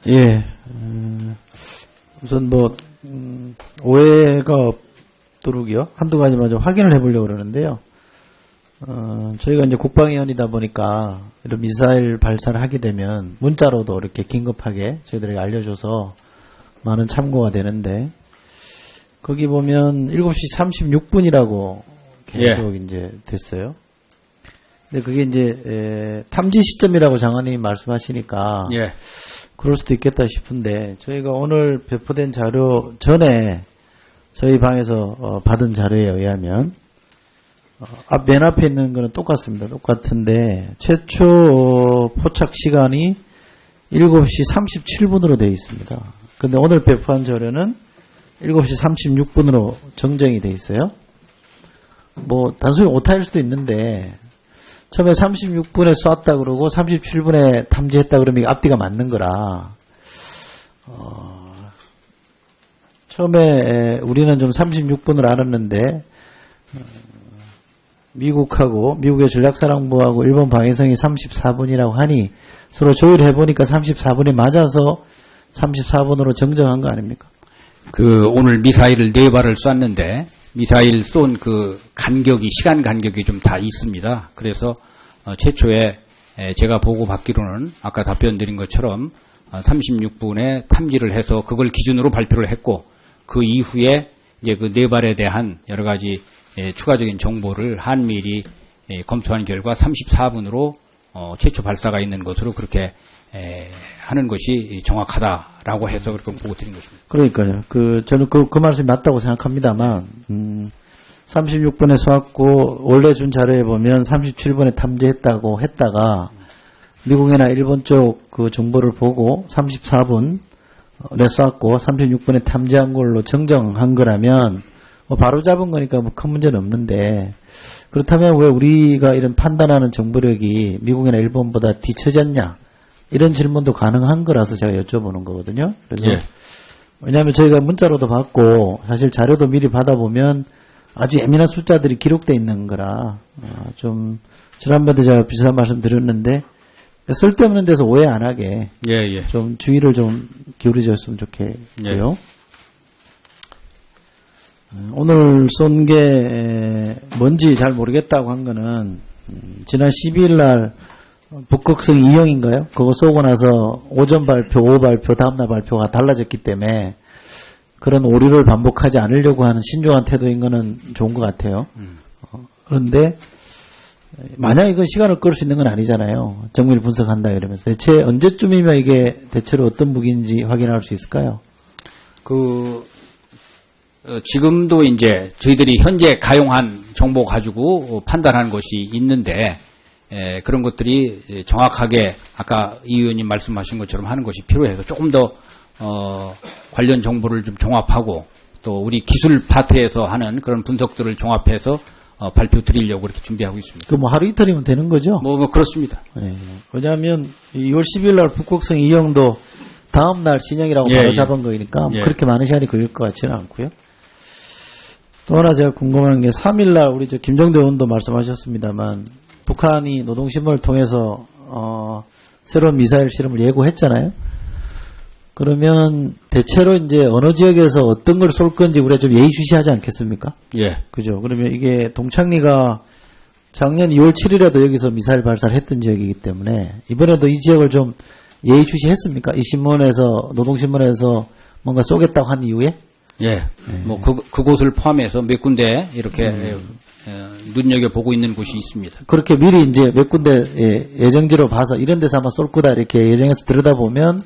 예. 우선 오해가 없도록요. 한두 가지만 좀 확인을 해보려고 그러는데요. 저희가 이제 국방위원이다 보니까 이런 미사일 발사를 하게 되면 문자로도 이렇게 긴급하게 저희들에게 알려줘서 많은 참고가 되는데, 거기 보면 7시 36분이라고 계속 이제 됐어요. 근데 그게 이제 탐지 시점이라고 장관님이 말씀하시니까 그럴 수도 있겠다 싶은데, 저희가 오늘 배포된 자료 전에 저희 방에서 받은 자료에 의하면 맨 앞에 있는 거는 똑같습니다. 똑같은데 최초 포착 시간이 7시 37분으로 되어 있습니다. 근데 오늘 배포한 자료는 7시 36분으로 정정이 되어 있어요. 단순히 오타일 수도 있는데, 처음에 36분에 쐈다 그러고 37분에 탐지했다 그러면 앞뒤가 맞는 거라, 처음에 우리는 좀 36분을 알았는데, 미국의 전략사령부하고 일본 방위성이 34분이라고 하니 서로 조율해보니까 34분이 맞아서 34분으로 정정한 거 아닙니까? 오늘 미사일을 4발을 쐈는데, 미사일 쏜 시간 간격이 좀 다 있습니다. 그래서 최초에 제가 보고 받기로는 아까 답변 드린 것처럼 36분에 탐지를 해서 그걸 기준으로 발표를 했고, 그 이후에 이제 그 4발에 대한 여러 가지 추가적인 정보를 한미일이 검토한 결과 34분으로 최초 발사가 있는 것으로 그렇게 하는 것이 정확하다라고 해서 그렇게 보고 드린 것입니다. 그러니까요. 저는 그 말씀이 맞다고 생각합니다만, 36분에 쏘았고 원래 준 자료에 보면 37분에 탐지했다고 했다가 미국이나 일본 쪽 그 정보를 보고 34분에 쏘았고 36분에 탐지한 걸로 정정한 거라면 바로 잡은 거니까 큰 문제는 없는데, 그렇다면 왜 우리가 이런 판단하는 정보력이 미국이나 일본보다 뒤처졌냐, 이런 질문도 가능한 거라서 제가 여쭤보는 거거든요. 그래서 왜냐하면 저희가 문자로도 받고 사실 자료도 미리 받아보면 아주 예민한 숫자들이 기록되어 있는 거라 좀 지난번에 제가 비슷한 말씀 드렸는데, 쓸데없는 데서 오해 안 하게 좀 주의를 좀 기울여줬으면 좋겠고요. 오늘 쏜 게 뭔지 잘 모르겠다고 한 거는 지난 12일 날 북극성 2형인가요? 그거 쏘고 나서 오전 발표, 오후 발표, 다음날 발표가 달라졌기 때문에 그런 오류를 반복하지 않으려고 하는 신중한 태도인 거는 좋은 것 같아요. 그런데 만약 이건 시간을 끌 수 있는 건 아니잖아요. 정밀 분석한다 이러면서. 대체 언제쯤이면 이게 대체로 어떤 무기인지 확인할 수 있을까요? 지금도 이제 저희들이 현재 가용한 정보 가지고 판단하는 것이 있는데, 그런 것들이 정확하게 아까 이 의원님 말씀하신 것처럼 하는 것이 필요해서 조금 더 관련 정보를 좀 종합하고 또 우리 기술 파트에서 하는 그런 분석들을 종합해서 발표 드리려고 그렇게 준비하고 있습니다. 하루 이틀이면 되는 거죠? 그렇습니다. 왜냐하면 2월 10일 날 북극성 2형도 다음 날 신형이라고 바로 잡은 거니까 그렇게 많은 시간이 걸릴 것 같지는 않고요. 또 하나 제가 궁금한 게 3일 날 우리 김정대 의원도 말씀하셨습니다만, 북한이 노동신문을 통해서 새로운 미사일 실험을 예고했잖아요. 그러면 대체로 이제 어느 지역에서 어떤 걸 쏠 건지 우리가 좀 예의주시하지 않겠습니까? 그죠? 그러면 이게 동창리가 작년 2월 7일에도 여기서 미사일 발사를 했던 지역이기 때문에 이번에도 이 지역을 좀 예의주시했습니까? 이 신문에서, 노동신문에서 뭔가 쏘겠다고 한 이후에? 그곳을 포함해서 몇 군데 이렇게 눈여겨보고 있는 곳이 있습니다. 그렇게 미리 이제 몇 군데 예정지로 봐서 이런 데서 아마 쏠 거다 이렇게 예정해서 들여다보면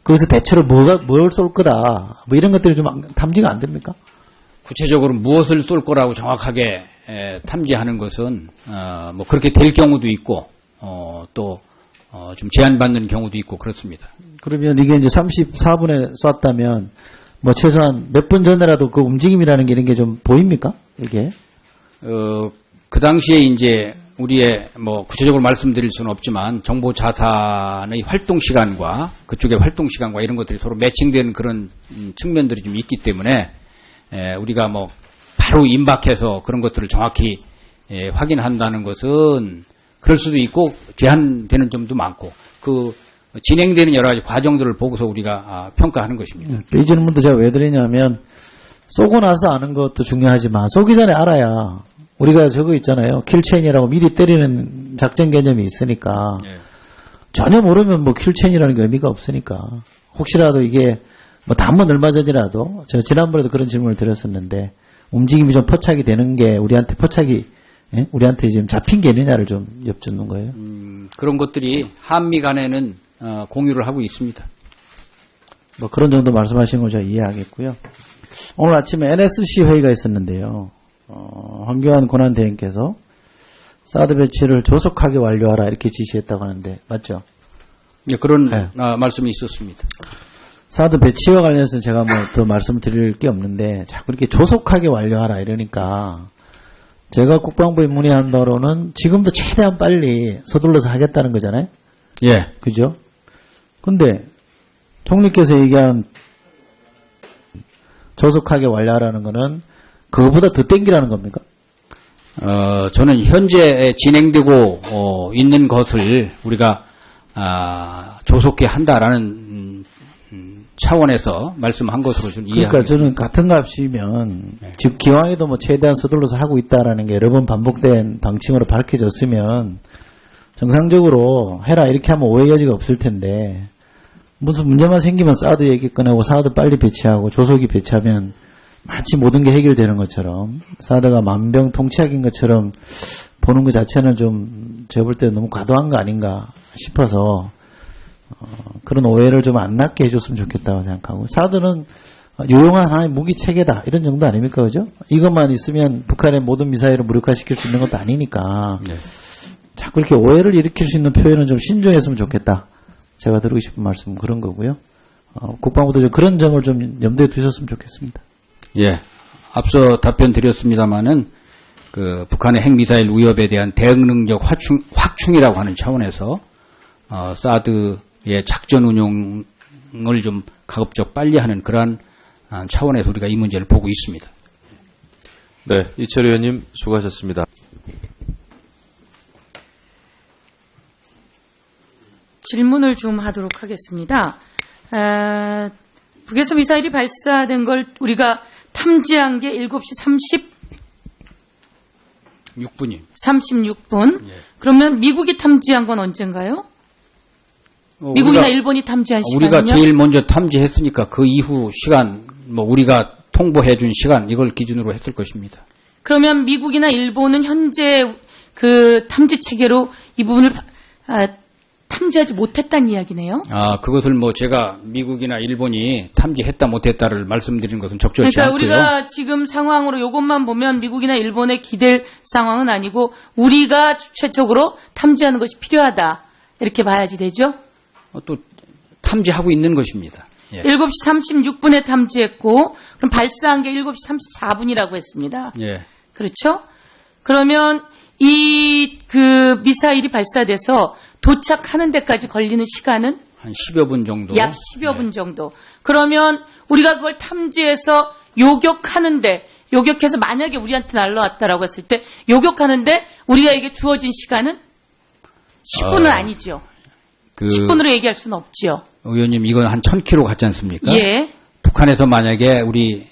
거기서 대체로 뭘 쏠 거다, 이런 것들이 좀 탐지가 안 됩니까? 구체적으로 무엇을 쏠 거라고 정확하게 탐지하는 것은 그렇게 될 경우도 있고 또 좀 제한받는 경우도 있고 그렇습니다. 그러면 이게 이제 34분에 쐈다면 최소한 몇 분 전에라도 그 움직임이라는 게 이런 게 좀 보입니까? 이게? 그 당시에 이제 우리의 구체적으로 말씀드릴 수는 없지만 정보 자산의 활동 시간과 그쪽의 활동 시간과 이런 것들이 서로 매칭되는 그런 측면들이 좀 있기 때문에 우리가 바로 임박해서 그런 것들을 정확히 확인한다는 것은 그럴 수도 있고 제한되는 점도 많고, 진행되는 여러 가지 과정들을 보고서 우리가 평가하는 것입니다. 이 질문도 제가 왜 드리냐면 쏘고 나서 아는 것도 중요하지만 쏘기 전에 알아야 우리가 저거 있잖아요. 킬체인이라고 미리 때리는 작전 개념이 있으니까 예. 전혀 모르면 뭐 킬체인이라는 게 의미가 없으니까 혹시라도 이게 뭐 단문 얼마 전이라도 제가 지난번에도 그런 질문을 드렸었는데 움직임이 좀 포착이 되는 게 우리한테 우리한테 지금 잡힌 게 있느냐를 좀 엿듣는 거예요. 그런 것들이 한미 간에는 공유를 하고 있습니다. 뭐 그런 정도 말씀하시는 걸 제가 이해하겠고요. 오늘 아침에 NSC 회의가 있었는데요. 황교안 권한대행께서 사드 배치를 조속하게 완료하라 이렇게 지시했다고 하는데 맞죠? 네, 그런 네. 말씀이 있었습니다. 사드 배치와 관련해서 제가 뭐 더 말씀드릴 게 없는데 자꾸 이렇게 조속하게 완료하라 이러니까 제가 국방부에 문의한 바로는 지금도 최대한 빨리 서둘러서 하겠다는 거잖아요. 예. 그죠? 근데 총리께서 얘기한 조속하게 완료하라는 거는 그거보다 더 땡기라는 겁니까? 저는 현재 진행되고 있는 것을 우리가 조속히 한다라는 차원에서 말씀한 것으로 저는 이해합니다. 그러니까 저는 같은 값이면 네. 지금 기왕에도 뭐 최대한 서둘러서 하고 있다라는 게 여러 번 반복된 방침으로 밝혀졌으면 정상적으로 해라 이렇게 하면 오해 여지가 없을 텐데 무슨 문제만 생기면 사드 얘기 꺼내고 사드 빨리 배치하고 조속히 배치하면 마치 모든 게 해결되는 것처럼 사드가 만병통치약인 것처럼 보는 것 자체는 좀 제가 볼 때 너무 과도한 거 아닌가 싶어서 그런 오해를 좀 안 낳게 해줬으면 좋겠다고 생각하고 사드는 유용한 하나의 무기 체계다 이런 정도 아닙니까, 그죠? 이것만 있으면 북한의 모든 미사일을 무력화시킬 수 있는 것도 아니니까 네. 자꾸 이렇게 오해를 일으킬 수 있는 표현은 좀 신중했으면 좋겠다. 제가 드리고 싶은 말씀은 그런 거고요. 국방부도 좀 그런 점을 좀 염두에 두셨으면 좋겠습니다. 예. 앞서 답변 드렸습니다마는 그 북한의 핵미사일 위협에 대한 대응 능력 확충이라고 하는 차원에서 사드의 작전 운용을 좀 가급적 빨리 하는 그러한 차원에서 우리가 이 문제를 보고 있습니다. 네, 이철 의원님 수고하셨습니다. 질문을 좀 하도록 하겠습니다. 북에서 미사일이 발사된 걸 우리가 탐지한 게 7시 6분이. 36분. 예. 그러면 미국이 탐지한 건 언젠가요? 미국이나 일본이 탐지한 시간은요? 우리가 제일 먼저 탐지했으니까 그 이후 시간, 뭐 우리가 통보해준 시간 이걸 기준으로 했을 것입니다. 그러면 미국이나 일본은 현재 그 탐지 체계로 이 부분을 탐지하지 못했다는 이야기네요. 그것을 뭐 제가 미국이나 일본이 탐지했다 못했다를 말씀드리는 것은 적절치 그러니까 않고요. 우리가 지금 상황으로 이것만 보면 미국이나 일본에 기댈 상황은 아니고 우리가 주체적으로 탐지하는 것이 필요하다. 이렇게 봐야지 되죠. 또 탐지하고 있는 것입니다. 예. 7시 36분에 탐지했고 그럼 발사한 게 7시 34분이라고 했습니다. 예. 그렇죠? 그러면 이 그 미사일이 발사돼서 도착하는 데까지 걸리는 시간은 한 10여 분 정도. 약 10여 분 정도. 그러면 우리가 그걸 탐지해서 요격하는데 요격해서 만약에 우리한테 날라왔다라고 했을 때 요격하는데 우리가 주어진 시간은 10분은 아니죠. 10분으로 얘기할 수는 없지요. 의원님 이건 한 1000km 같지 않습니까? 예. 북한에서 만약에 우리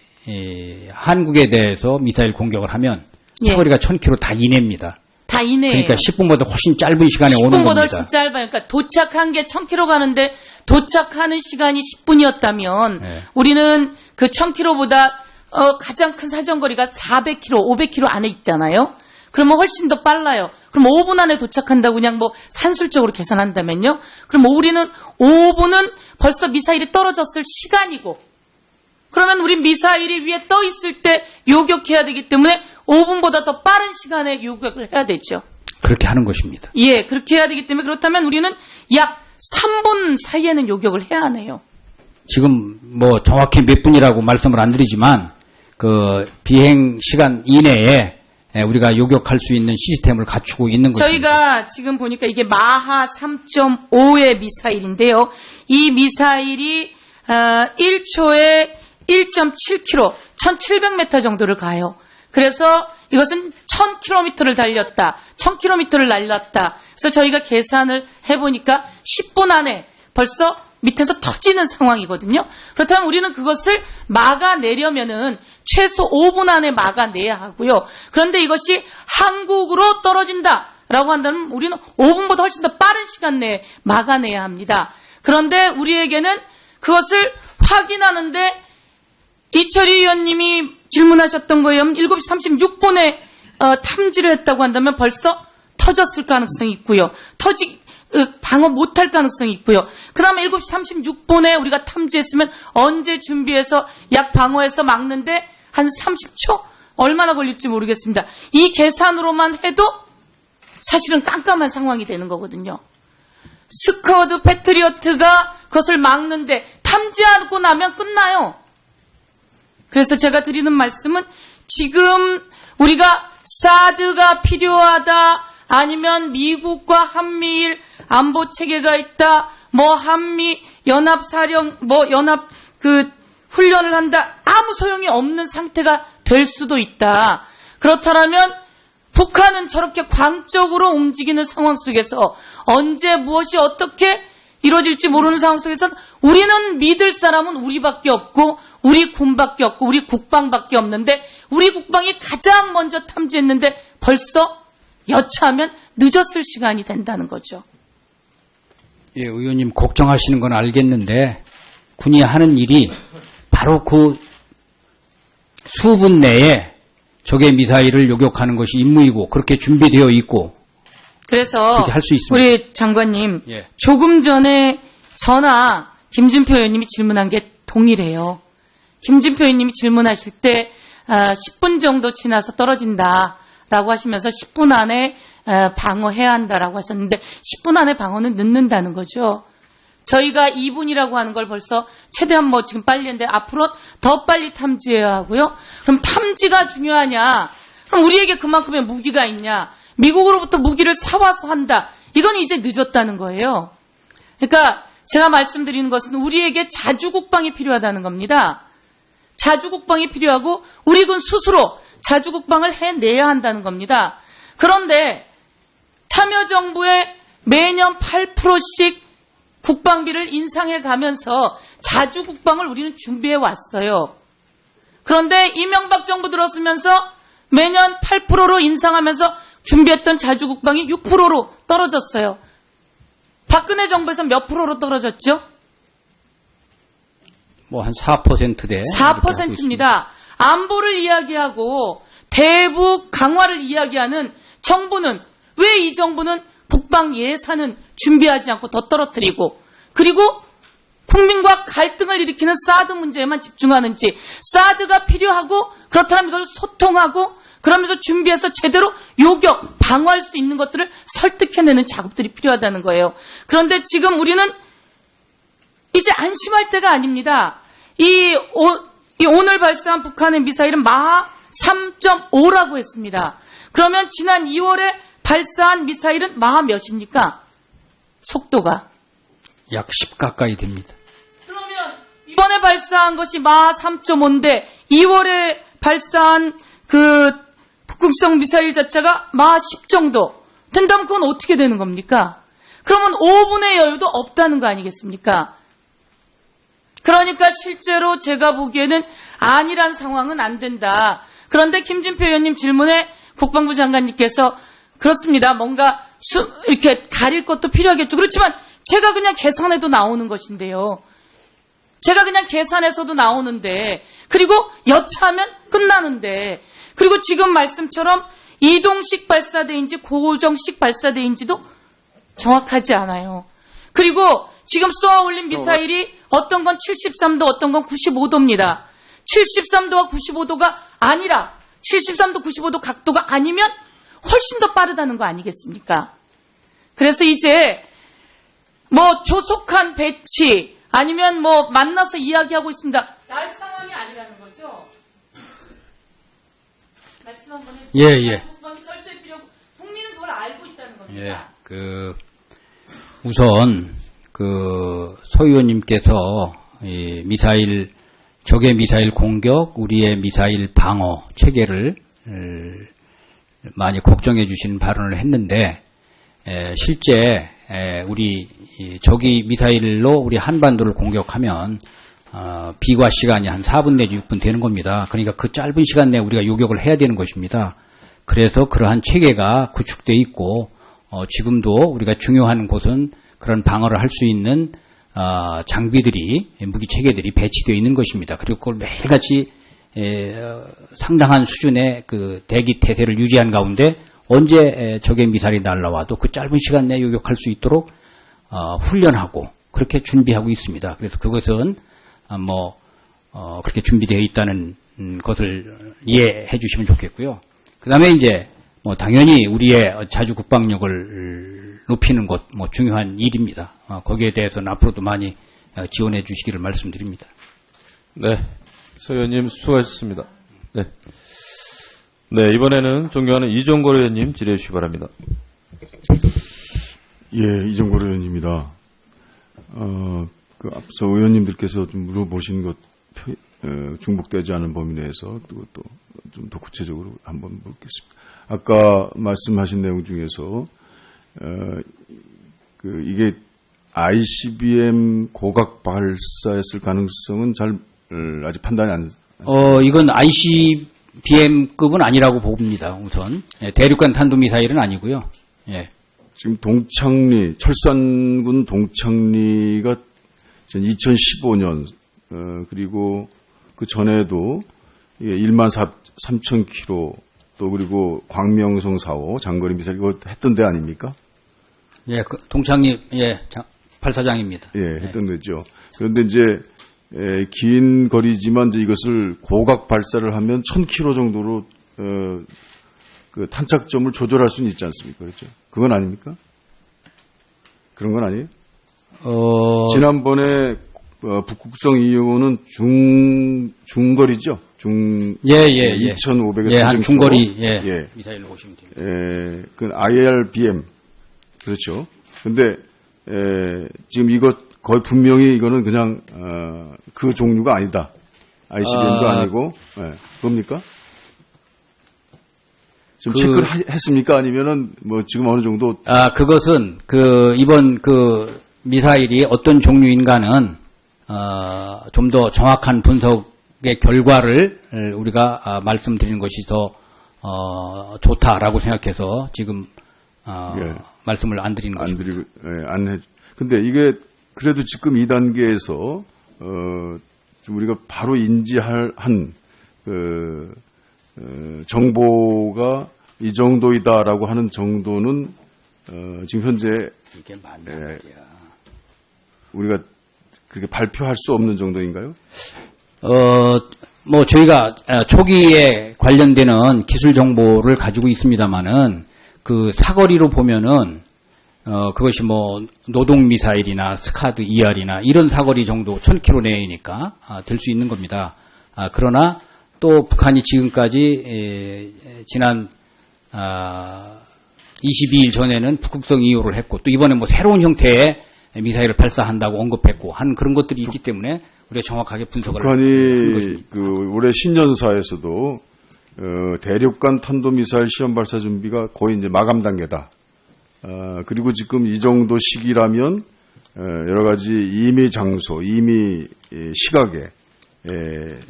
한국에 대해서 미사일 공격을 하면 예. 사거리가 1000km 다 이내입니다. 다 이내예요. 그러니까 10분보다 훨씬 짧은 시간에 오는 10분보다 겁니다. 훨씬 짧아요. 그러니까 도착한 게 1000km 가는데 도착하는 시간이 10분이었다면 네. 우리는 그 1000km보다 가장 큰 사정거리가 400km, 500km 안에 있잖아요. 그러면 훨씬 더 빨라요. 그럼 5분 안에 도착한다고 그냥 뭐 산술적으로 계산한다면요. 그럼 우리는 5분은 벌써 미사일이 떨어졌을 시간이고 그러면 우리 미사일이 위에 떠 있을 때 요격해야 되기 때문에 5분보다 더 빠른 시간에 요격을 해야 되죠. 그렇게 하는 것입니다. 예, 그렇게 해야 되기 때문에 그렇다면 우리는 약 3분 사이에는 요격을 해야 하네요. 지금 뭐 정확히 몇 분이라고 말씀을 안 드리지만 그 비행 시간 이내에 우리가 요격할 수 있는 시스템을 갖추고 있는 것입니다. 저희가 지금 보니까 이게 마하 3.5의 미사일인데요. 이 미사일이 1초에 1.7km, 1700m 정도를 가요. 그래서 이것은 1000km를 달렸다, 1000km를 날렸다. 그래서 저희가 계산을 해보니까 10분 안에 벌써 밑에서 터지는 상황이거든요. 그렇다면 우리는 그것을 막아내려면은 최소 5분 안에 막아내야 하고요. 그런데 이것이 한국으로 떨어진다라고 한다면 우리는 5분보다 훨씬 더 빠른 시간 내에 막아내야 합니다. 그런데 우리에게는 그것을 확인하는데 이철희 의원님이 질문하셨던 거에 의하면 7시 36분에 탐지를 했다고 한다면 벌써 터졌을 가능성이 있고요. 방어 못할 가능성이 있고요. 그 다음에 7시 36분에 우리가 탐지했으면 언제 준비해서 약 방어해서 막는데 한 30초? 얼마나 걸릴지 모르겠습니다. 이 계산으로만 해도 사실은 깜깜한 상황이 되는 거거든요. 스커드 패트리어트가 그것을 막는데 탐지하고 나면 끝나요. 그래서 제가 드리는 말씀은 지금 우리가 사드가 필요하다, 아니면 미국과 한미일 안보 체계가 있다, 한미 연합 훈련을 한다, 아무 소용이 없는 상태가 될 수도 있다. 그렇다면 북한은 저렇게 광적으로 움직이는 상황 속에서 언제 무엇이 어떻게 이루어질지 모르는 상황 속에서 우리는 믿을 사람은 우리밖에 없고 우리 군밖에 없고 우리 국방밖에 없는데 우리 국방이 가장 먼저 탐지했는데 벌써 여차하면 늦었을 시간이 된다는 거죠. 예, 의원님 걱정하시는 건 알겠는데 군이 하는 일이 바로 그 수분 내에 적의 미사일을 요격하는 것이 임무이고 그렇게 준비되어 있고 그래서 그렇게 할 수 있습니다. 우리 장관님 예. 조금 전에 저나 김진표 의원님이 질문한 게 동일해요. 김진표 의원님이 질문하실 때 10분 정도 지나서 떨어진다라고 하시면서 10분 안에 방어해야 한다라고 하셨는데 10분 안에 방어는 늦는다는 거죠. 저희가 2분이라고 하는 걸 벌써 최대한 지금 빨리 했는데 앞으로 더 빨리 탐지해야 하고요. 그럼 탐지가 중요하냐? 그럼 우리에게 그만큼의 무기가 있냐? 미국으로부터 무기를 사와서 한다. 이건 이제 늦었다는 거예요. 그러니까 제가 말씀드리는 것은 우리에게 자주국방이 필요하다는 겁니다. 자주국방이 필요하고 우리 군 스스로 자주국방을 해내야 한다는 겁니다. 그런데 참여정부에 매년 8%씩 국방비를 인상해 가면서 자주국방을 우리는 준비해 왔어요. 그런데 이명박 정부 들어서면서 매년 8%로 인상하면서 준비했던 자주국방이 6%로 떨어졌어요. 박근혜 정부에서 몇 프로로 떨어졌죠? 한 4%대. 4%입니다. 안보를 이야기하고 대북 강화를 이야기하는 정부는 왜 이 정부는 국방 예산은 준비하지 않고 더 떨어뜨리고 그리고 국민과 갈등을 일으키는 사드 문제에만 집중하는지 사드가 필요하고 그렇다면 이걸 소통하고 그러면서 준비해서 제대로 요격, 방어할 수 있는 것들을 설득해내는 작업들이 필요하다는 거예요. 그런데 지금 우리는 이제 안심할 때가 아닙니다. 이 오늘 발사한 북한의 미사일은 마하 3.5라고 했습니다. 그러면 지난 2월에 발사한 미사일은 마하 몇입니까? 속도가. 약 10 가까이 됩니다. 그러면 이번에 발사한 것이 마하 3.5인데 2월에 발사한 그 북극성 미사일 자체가 마하 10 정도 된다면 그건 어떻게 되는 겁니까? 그러면 5분의 여유도 없다는 거 아니겠습니까? 그러니까 실제로 제가 보기에는 아니란 상황은 안 된다. 그런데 김진표 의원님 질문에 국방부 장관님께서 그렇습니다. 뭔가 이렇게 가릴 것도 필요하겠죠. 그렇지만 제가 그냥 계산해도 나오는 것인데요. 제가 그냥 계산해서도 나오는데 그리고 여차하면 끝나는데 그리고 지금 말씀처럼 이동식 발사대인지 고정식 발사대인지도 정확하지 않아요. 그리고 지금 쏘아 올린 미사일이 어떤 건 73도 어떤 건 95도입니다. 73도와 95도가 아니라 73도 95도 각도가 아니면 훨씬 더 빠르다는 거 아니겠습니까? 그래서 이제 조속한 배치 아니면 만나서 이야기하고 있습니다. 날 상황이 아니라는 거죠. 말씀 한번 해주세요. 예. 국방이 철저히 필요하고 국민은 그걸 알고 있다는 겁니다. 예. 우선 서 의원님께서 적의 미사일 공격, 우리의 미사일 방어 체계를 많이 걱정해 주시는 발언을 했는데 실제 우리 적이 미사일로 우리 한반도를 공격하면 비과 시간이 한 4분 내지 6분 되는 겁니다. 그러니까 그 짧은 시간 내에 우리가 요격을 해야 되는 것입니다. 그래서 그러한 체계가 구축되어 있고 지금도 우리가 중요한 곳은 그런 방어를 할 수 있는 장비들이 무기 체계들이 배치되어 있는 것입니다. 그리고 그걸 매일같이 상당한 수준의 그 대기 태세를 유지한 가운데 언제 적의 미사일이 날라와도 그 짧은 시간 내에 요격할 수 있도록 훈련하고 그렇게 준비하고 있습니다. 그래서 그것은 그렇게 준비되어 있다는 것을 이해해 주시면 좋겠고요. 그 다음에 이제 당연히 우리의 자주 국방력을 높이는 것 중요한 일입니다. 거기에 대해서는 앞으로도 많이 지원해 주시기를 말씀드립니다. 네. 서 의원님 수고하셨습니다. 네. 네, 이번에는 존경하는 이종걸 의원님 질의해 주시기 바랍니다. 예, 이종걸 의원입니다. 그 앞서 의원님들께서 좀 물어보신 것 중복되지 않은 범위 내에서 그것도 좀 더 구체적으로 한번 묻겠습니다. 아까 말씀하신 내용 중에서 이게 ICBM 고각 발사였을 가능성은 잘 아직 판단이 안 됐습니다. 이건 ICBM급은 아니라고 봅니다. 우선 대륙간 탄도미사일은 아니고요. 예. 지금 동창리 철산군 동창리가 2015년 그리고 그 전에도 13,000km 또 그리고 광명성 4호 장거리 미사일 이거 했던 데 아닙니까? 예, 동창리 발사장입니다. 예, 했던 데죠. 그런데 이제 긴 거리지만 이제 이것을 고각 발사를 하면 1,000km 정도로 그 탄착점을 조절할 수는 있지 않습니까? 그렇죠? 그건 아닙니까? 그런 건 아니에요? 지난번에 북극성 2호는 중거리죠? 예. 2,500에서 예, 한 3,000km. 중거리 예. 미사일로 보시면 됩니다. 그 IRBM 그렇죠. 근데 지금 이거 거의 분명히 이거는 그냥 그 종류가 아니다. ICBM도 아니고 그겁니까? 지금 체크를 했습니까? 아니면은 지금 어느 정도? 그것은 이번 미사일이 어떤 종류인가는 좀 더 정확한 분석의 결과를 우리가 말씀드리는 것이 더 좋다라고 생각해서 지금 말씀을 안 드리는 것입니다. 근데 이게 그래도 지금 이 단계에서 우리가 바로 인지할 정보가 이 정도이다라고 하는 정도는 지금 현재 이게 맞는 우리가 그렇게 발표할 수 없는 정도인가요? 저희가 초기에 관련되는 기술 정보를 가지고 있습니다만은 그 사거리로 보면은 그것이 노동 미사일이나 스카드 ER이나 이런 사거리 정도 1,000km 내이니까 될 수 있는 겁니다. 그러나 또 북한이 지금까지 지난 22일 전에는 북극성 2호를 했고 또 이번에 새로운 형태의 미사일을 발사한다고 언급했고 한 그런 것들이 있기 때문에 우리가 정확하게 분석을 하는 것입니다. 북한이 올해 신년사에서도 대륙간 탄도미사일 시험 발사 준비가 거의 이제 마감 단계다. 그리고 지금 이 정도 시기라면 여러 가지 임의 장소, 임의 시각에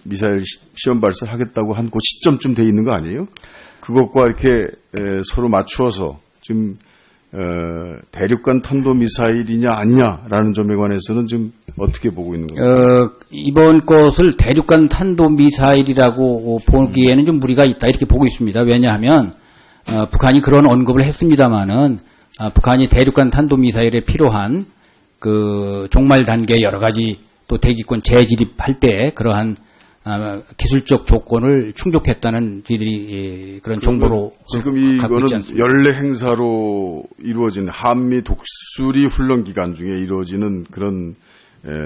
미사일 시험 발사를 하겠다고 한 그 시점쯤 돼 있는 거 아니에요? 그것과 이렇게 서로 맞추어서 지금 대륙간 탄도미사일이냐 아니냐라는 점에 관해서는 지금 어떻게 보고 있는 건가요? 이번 것을 대륙간 탄도미사일이라고 보기에는 좀 무리가 있다 이렇게 보고 있습니다. 왜냐하면 북한이 그런 언급을 했습니다마는 북한이 대륙간 탄도미사일에 필요한 그 종말 단계 여러 가지 또 대기권 재진입할 때 그러한 기술적 조건을 충족했다는 저희들이 그런 정보로 지금 이거는 연례 행사로 이루어진 한미 독수리 훈련 기간 중에 이루어지는 그런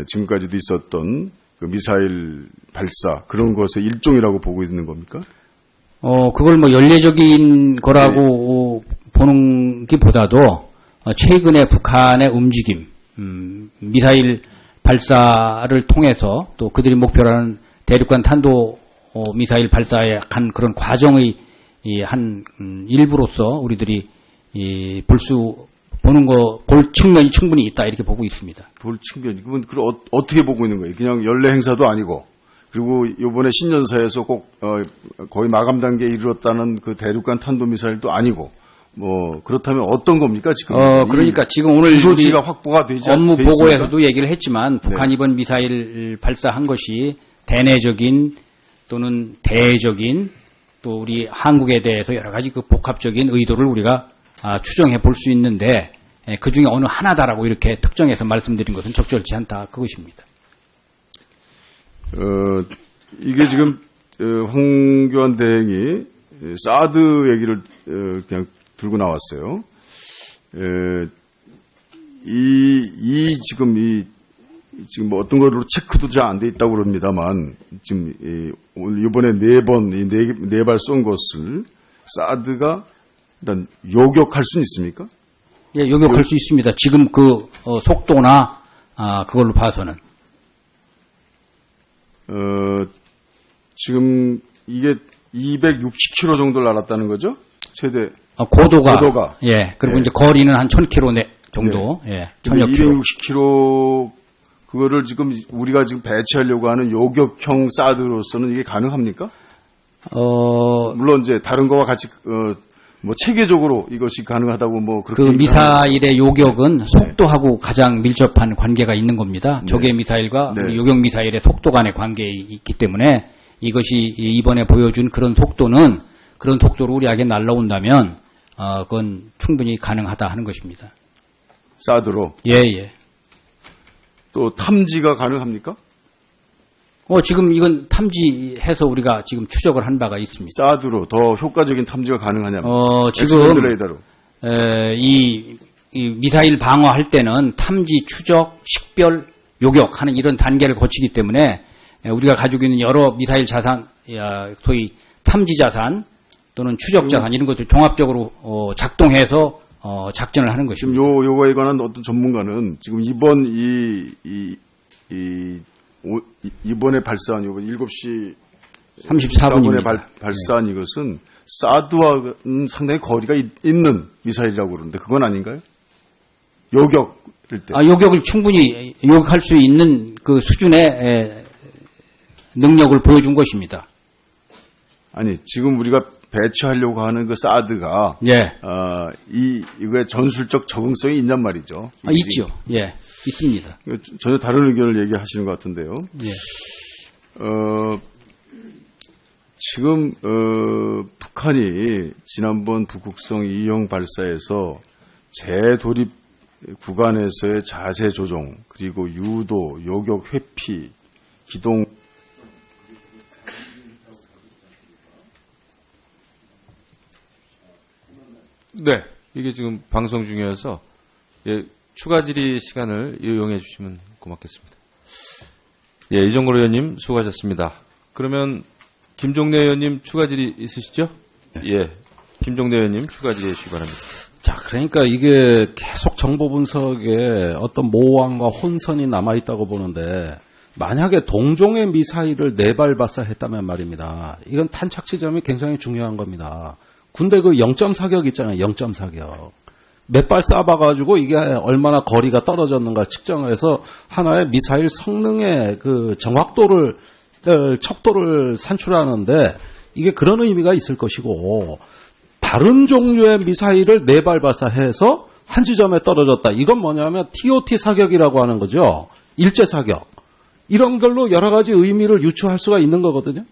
지금까지도 있었던 그 미사일 발사 그런 것의 일종이라고 보고 있는 겁니까? 그걸 연례적인 거라고 보는 것보다도 최근에 북한의 움직임, 미사일 발사를 통해서 또 그들이 목표로 하는 대륙간 탄도 미사일 발사에 간 그런 과정의 한 일부로서 우리들이 볼 볼 측면이 충분히 있다 이렇게 보고 있습니다. 볼 측면이 그건 어떻게 보고 있는 거예요? 그냥 연례 행사도 아니고 그리고 이번에 신년사에서 꼭 거의 마감 단계에 이르렀다는 그 대륙간 탄도미사일도 아니고 뭐 그렇다면 어떤 겁니까 지금? 그러니까 지금 오늘 주소지가 확보가 되지 업무 돼 보고에서도 있습니까? 얘기를 했지만 북한 이번 미사일 발사한 것이 대내적인 또는 대외적인 또 우리 한국에 대해서 여러 가지 그 복합적인 의도를 우리가 추정해 볼 수 있는데 그 중에 어느 하나다라고 이렇게 특정해서 말씀드린 것은 적절치 않다 그것입니다. 이게 지금 황교안 대행이 사드 얘기를 그냥 들고 나왔어요. 지금 뭐 어떤 거로 체크도 잘 안 돼 있다고 그럽니다만 지금 오늘 이번에 네 발 쏜 것을 사드가 일단 요격할 수는 있습니까? 예, 요격할 수 있습니다. 지금 그 속도나 그걸로 봐서는 지금 이게 260km 정도를 날았다는 거죠? 최대 고도가 예, 그리고 네. 이제 거리는 한 1000km 정도, 예, 1000여 km. 260km 그거를 지금 우리가 지금 배치하려고 하는 요격형 사드로서는 이게 가능합니까? 물론 이제 다른 거와 같이 뭐 체계적으로 이것이 가능하다고 뭐 그렇게 그 미사일의 요격은 속도하고 가장 밀접한 관계가 있는 겁니다. 네. 적의 미사일과 네. 우리 요격 미사일의 속도 간의 관계가 있기 때문에 이것이 이번에 보여준 그런 속도는 그런 속도로 우리에게 날라온다면 그건 충분히 가능하다 하는 것입니다. 사드로 예. 또 탐지가 가능합니까? 지금 이건 탐지해서 우리가 지금 추적을 한 바가 있습니다. 사드로 더 효과적인 탐지가 가능하냐면 지금 엑스밴드 레이더로 이 미사일 방어할 때는 탐지, 추적, 식별, 요격하는 이런 단계를 거치기 때문에 우리가 가지고 있는 여러 미사일 자산, 소위 탐지 자산 또는 추적 자산 이런 것들 종합적으로 작동해서 작전을 하는 지금 것입니다. 요거에 관한 어떤 전문가는 지금 이번 이번에 발사한 이번 7시 34분입니다. 발사한 이것은 사드와는 상당히 거리가 있는 미사일이라고 그러는데 그건 아닌가요? 요격일 때. 요격을 충분히 요격할 수 있는 그 수준의 능력을 보여준 것입니다. 아니 지금 우리가 배치하려고 하는 그 사드가 예. 이거에 전술적 적응성이 있냔 말이죠. 있죠. 예. 있습니다. 전혀 다른 의견을 얘기하시는 것 같은데요. 예. 지금 북한이 지난번 북극성 2형 발사에서 재도립 구간에서의 자세 조정 그리고 유도, 요격, 회피, 기동 네, 이게 지금 방송 중이어서 추가 질의 시간을 이용해 주시면 고맙겠습니다. 이정걸 의원님 수고하셨습니다. 그러면 김종래 의원님 추가 질의 있으시죠? 김종래 의원님 추가 질의해 주시기 바랍니다. 자, 그러니까 이게 계속 정보 분석에 어떤 모호함과 혼선이 남아있다고 보는데 만약에 동종의 미사일을 4발 발사했다면 말입니다. 이건 탄착 지점이 굉장히 중요한 겁니다. 군대 그 0.4격 있잖아요. 0.4격. 몇 발 쏴봐가지고 이게 얼마나 거리가 떨어졌는가 측정을 해서 하나의 미사일 성능의 그 정확도를, 척도를 산출하는데 이게 그런 의미가 있을 것이고 다른 종류의 미사일을 4발 발사해서 한 지점에 떨어졌다. 이건 뭐냐면 TOT 사격이라고 하는 거죠. 일제 사격. 이런 걸로 여러 가지 의미를 유추할 수가 있는 거거든요.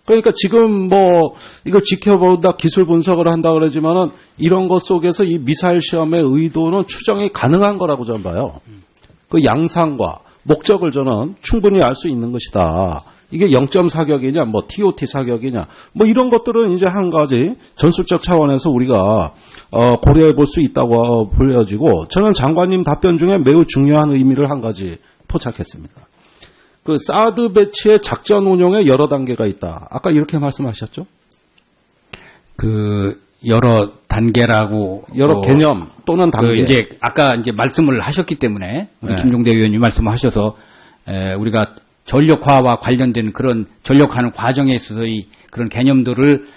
그러니까 지금 뭐 이걸 지켜본다 기술 분석을 한다 그러지만은 이런 것 속에서 이 미사일 시험의 의도는 추정이 가능한 거라고 저는 봐요. 그 양상과 목적을 저는 충분히 알 수 있는 것이다. 이게 0.4격이냐, 뭐 TOT 사격이냐, 뭐 이런 것들은 이제 한 가지 전술적 차원에서 우리가 고려해 볼 수 있다고 보여지고 저는 장관님 답변 중에 매우 중요한 의미를 한 가지 포착했습니다. 그 사드 배치의 작전 운용에 여러 단계가 있다. 아까 이렇게 말씀하셨죠? 그 여러 단계라고 여러 개념 또는 단계. 이제 아까 이제 말씀을 하셨기 때문에 네. 김종대 의원님 말씀하셔서 우리가 전력화와 관련된 그런 전력화하는 과정에 있어서의 그런 개념들을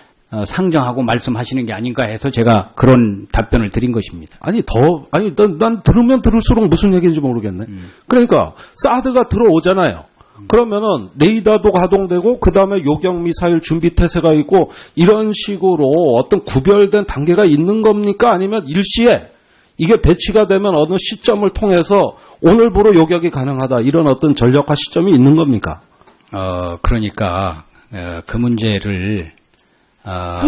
상정하고 말씀하시는 게 아닌가 해서 제가 그런 답변을 드린 것입니다. 난 들으면 들을수록 무슨 얘기인지 모르겠네. 그러니까 사드가 들어오잖아요. 그러면은 레이더도 가동되고 그 다음에 요격 미사일 준비 태세가 있고 이런 식으로 어떤 구별된 단계가 있는 겁니까? 아니면 일시에 이게 배치가 되면 어느 시점을 통해서 오늘부로 요격이 가능하다 이런 어떤 전력화 시점이 있는 겁니까? 그러니까 그 문제를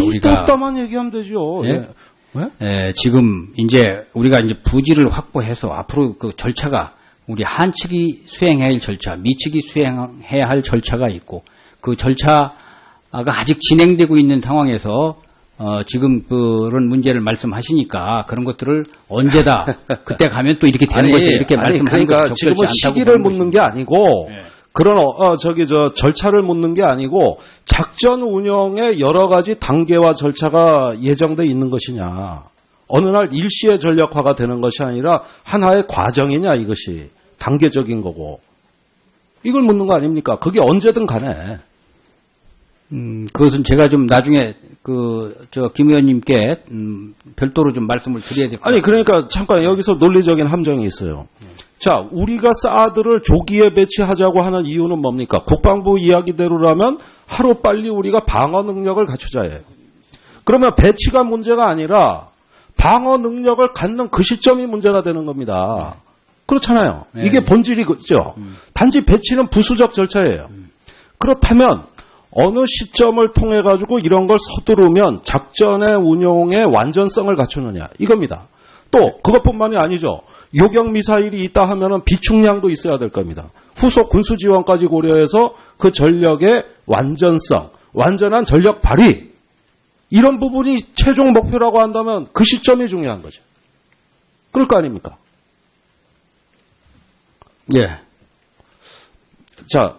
우리가 없다만 얘기하면 되죠. 예? 지금 이제 우리가 이제 부지를 확보해서 앞으로 그 절차가 우리 한 측이 수행해야 할 절차, 미 측이 수행해야 할 절차가 있고 그 절차가 아직 진행되고 있는 상황에서 지금 그런 문제를 말씀하시니까 그런 것들을 언제다 그때 가면 또 이렇게 되는 거죠. 이렇게 말씀하는 그러니까 것이 지금은 적절치 않다고 시기를 묻는 게 아니고 네. 그런 절차를 묻는 게 아니고 작전 운영에 여러 가지 단계와 절차가 예정돼 있는 것이냐. 어느 날 일시에 전력화가 되는 것이 아니라 하나의 과정이냐 이것이 단계적인 거고 이걸 묻는 거 아닙니까? 그게 언제든 가네. 그것은 제가 좀 나중에 김 의원님께 별도로 좀 말씀을 드려야 될 것 같아요. 아니 그러니까 잠깐 여기서 논리적인 함정이 있어요. 자, 우리가 사드를 조기에 배치하자고 하는 이유는 뭡니까? 국방부 이야기대로라면 하루빨리 우리가 방어 능력을 갖추자예요. 그러면 배치가 문제가 아니라 방어 능력을 갖는 그 시점이 문제가 되는 겁니다. 그렇잖아요. 네. 이게 본질이죠. 단지 배치는 부수적 절차예요. 그렇다면 어느 시점을 통해 가지고 이런 걸 서두르면 작전의 운용의 완전성을 갖추느냐 이겁니다. 또 그것뿐만이 아니죠. 요격 미사일이 있다 하면은 비축량도 있어야 될 겁니다. 후속 군수 지원까지 고려해서 그 전력의 완전성, 완전한 전력 발휘 이런 부분이 최종 목표라고 한다면 그 시점이 중요한 거죠. 그럴 거 아닙니까? 예. 자,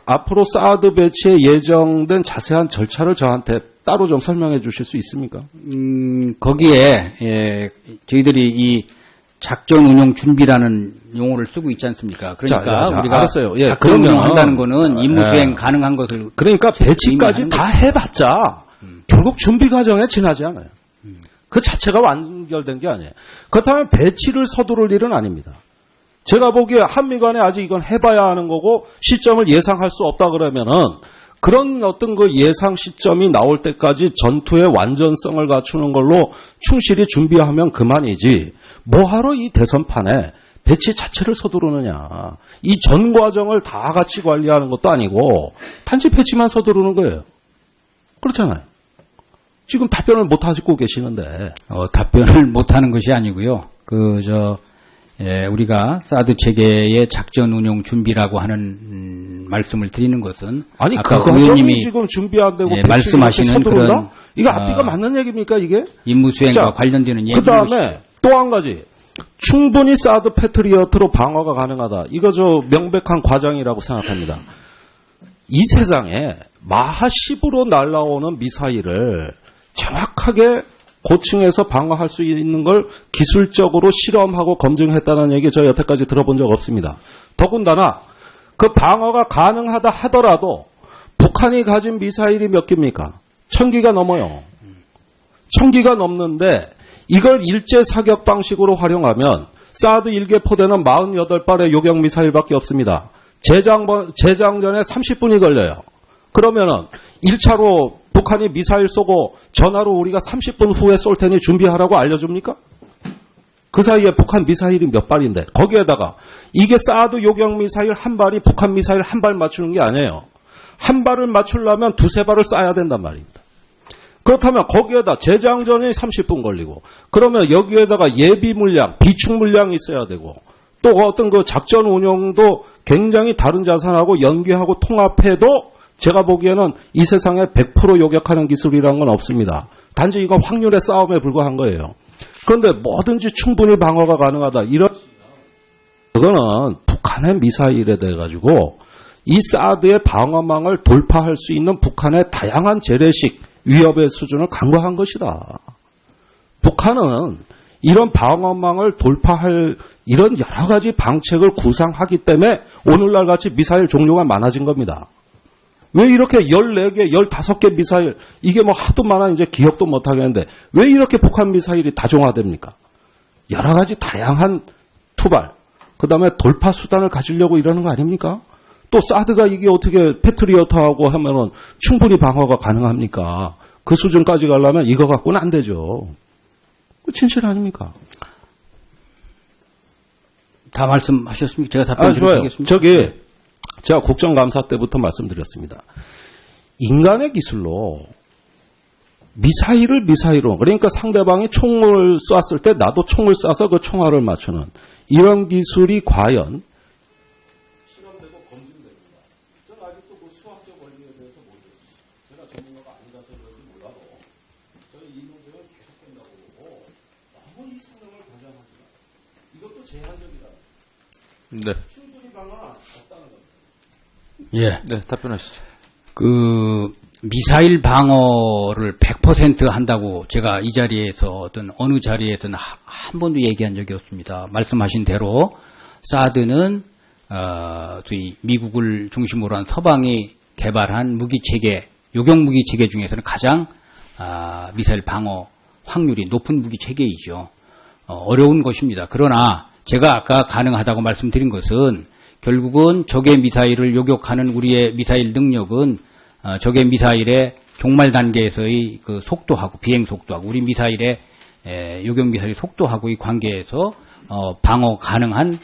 앞으로 사드 배치에 예정된 자세한 절차를 저한테 따로 좀 설명해 주실 수 있습니까? 거기에, 저희들이 이 작전 운용 준비라는 용어를 쓰고 있지 않습니까? 그러니까 자, 우리가 알았어요. 예, 작전 운용한다는 거는 임무 수행 가능한 것을. 그러니까 배치까지 다 해봤자 결국 준비 과정에 지나지 않아요. 그 자체가 완결된 게 아니에요. 그렇다면 배치를 서두를 일은 아닙니다. 제가 보기에 한미 간에 아직 이건 해봐야 하는 거고 시점을 예상할 수 없다 그러면은 그런 어떤 그 예상 시점이 나올 때까지 전투의 완전성을 갖추는 걸로 충실히 준비하면 그만이지 뭐하러 이 대선판에 배치 자체를 서두르느냐. 이 전 과정을 다 같이 관리하는 것도 아니고 단지 배치만 서두르는 거예요. 그렇잖아요. 지금 답변을 못 하시고 계시는데. 답변을 못 하는 것이 아니고요. 우리가 사드 체계의 작전 운용 준비라고 하는 말씀을 드리는 것은 아니 아까 그 의원님이 지금 준비 안 되고 말씀하시는 그런 이게 앞뒤가 맞는 얘기입니까 이게? 임무 수행과 관련되는 얘기고 그 다음에 또 한 가지 충분히 사드 패트리어트로 방어가 가능하다. 이거 명백한 과정이라고 생각합니다. 이 세상에 마하 10으로 날아오는 미사일을 정확하게 고층에서 방어할 수 있는 걸 기술적으로 실험하고 검증했다는 얘기 저 여태까지 들어본 적 없습니다. 더군다나 그 방어가 가능하다 하더라도 북한이 가진 미사일이 몇 개입니까? 1000기가 넘어요. 1000기가 넘는데 이걸 일제 사격 방식으로 활용하면 사드 1개 포대는 48발의 요격 미사일밖에 없습니다. 재장전에 30분이 걸려요. 그러면은 1차로 북한이 미사일 쏘고 전화로 우리가 30분 후에 쏠 테니 준비하라고 알려줍니까? 그 사이에 북한 미사일이 몇 발인데 거기에다가 이게 사드 요격 미사일 한 발이 북한 미사일 한 발 맞추는 게 아니에요. 한 발을 맞추려면 두세 발을 쏴야 된단 말입니다. 그렇다면 거기에다 재장전이 30분 걸리고 그러면 여기에다가 예비 물량, 비축 물량이 있어야 되고 또 어떤 그 작전 운영도 굉장히 다른 자산하고 연계하고 통합해도 제가 보기에는 이 세상에 100% 요격하는 기술이라는 건 없습니다. 단지 이건 확률의 싸움에 불과한 거예요. 그런데 뭐든지 충분히 방어가 가능하다. 그거는 북한의 미사일에 대해 가지고 이 사드의 방어망을 돌파할 수 있는 북한의 다양한 재래식 위협의 수준을 간과한 것이다. 북한은 이런 방어망을 돌파할 이런 여러 가지 방책을 구상하기 때문에 오늘날 같이 미사일 종류가 많아진 겁니다. 왜 이렇게 14개, 15개 미사일, 이게 뭐 하도 많아 이제 기억도 못 하겠는데, 왜 이렇게 북한 미사일이 다종화됩니까? 여러 가지 다양한 투발, 그 다음에 돌파 수단을 가지려고 이러는 거 아닙니까? 또 사드가 이게 어떻게 패트리어트하고 하면은 충분히 방어가 가능합니까? 그 수준까지 가려면 이거 갖고는 안 되죠. 진실 아닙니까? 다 말씀하셨습니까? 제가 답변 좋아요. 드리겠습니다. 저기 제가 국정감사 때부터 말씀드렸습니다. 인간의 기술로 미사일로 그러니까 상대방이 총을 쐈을 때 나도 총을 쏴서 그 총알을 맞추는 이런 기술이 과연 실험되고 검증됩니다. 저는 아직도 그 수학적 원리에 대해서 모르겠습니다. 제가 전문가가 아니라서 그런지 몰라도 저는 이 문제는 계속된다고 보고 너무 이 성능을 가장하지만 이것도 제한적이다. 네. 충분히 방어는 없다는 겁니다. 예. 네, 답변하시죠. 미사일 방어를 100% 한다고 제가 이 자리에서든 어느 자리에든 한 번도 얘기한 적이 없습니다. 말씀하신 대로 사드는 저희 미국을 중심으로 한 서방이 개발한 무기체계, 요격 무기체계 중에서는 가장 미사일 방어 확률이 높은 무기체계이죠. 어려운 것입니다. 그러나 제가 아까 가능하다고 말씀드린 것은 결국은 적의 미사일을 요격하는 우리의 미사일 능력은 적의 미사일의 종말 단계에서의 그 속도하고 비행 속도하고 우리 미사일의 요격 미사일 속도하고의 관계에서 방어 가능한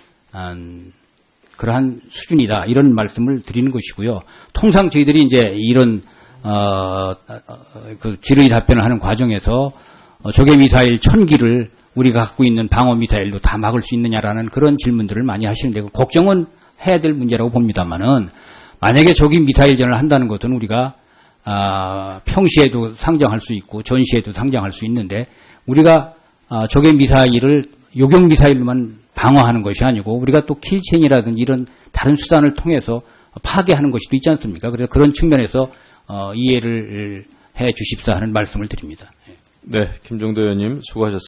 그러한 수준이다 이런 말씀을 드리는 것이고요. 통상 저희들이 이제 이런 그 질의 답변을 하는 과정에서 적의 미사일 1000기를 우리가 갖고 있는 방어 미사일로 다 막을 수 있느냐라는 그런 질문들을 많이 하시는데 걱정은 해야 될 문제라고 봅니다만은 만약에 적이 미사일전을 한다는 것은 우리가 평시에도 상정할 수 있고 전시에도 상정할 수 있는데 우리가 적의 미사일을 요격 미사일로만 방어하는 것이 아니고 우리가 또 킬체인이라든지 이런 다른 수단을 통해서 파괴하는 것이 있지 않습니까? 그래서 그런 측면에서 이해를 해 주십사 하는 말씀을 드립니다. 네, 김종대 의원님 수고하셨습니다.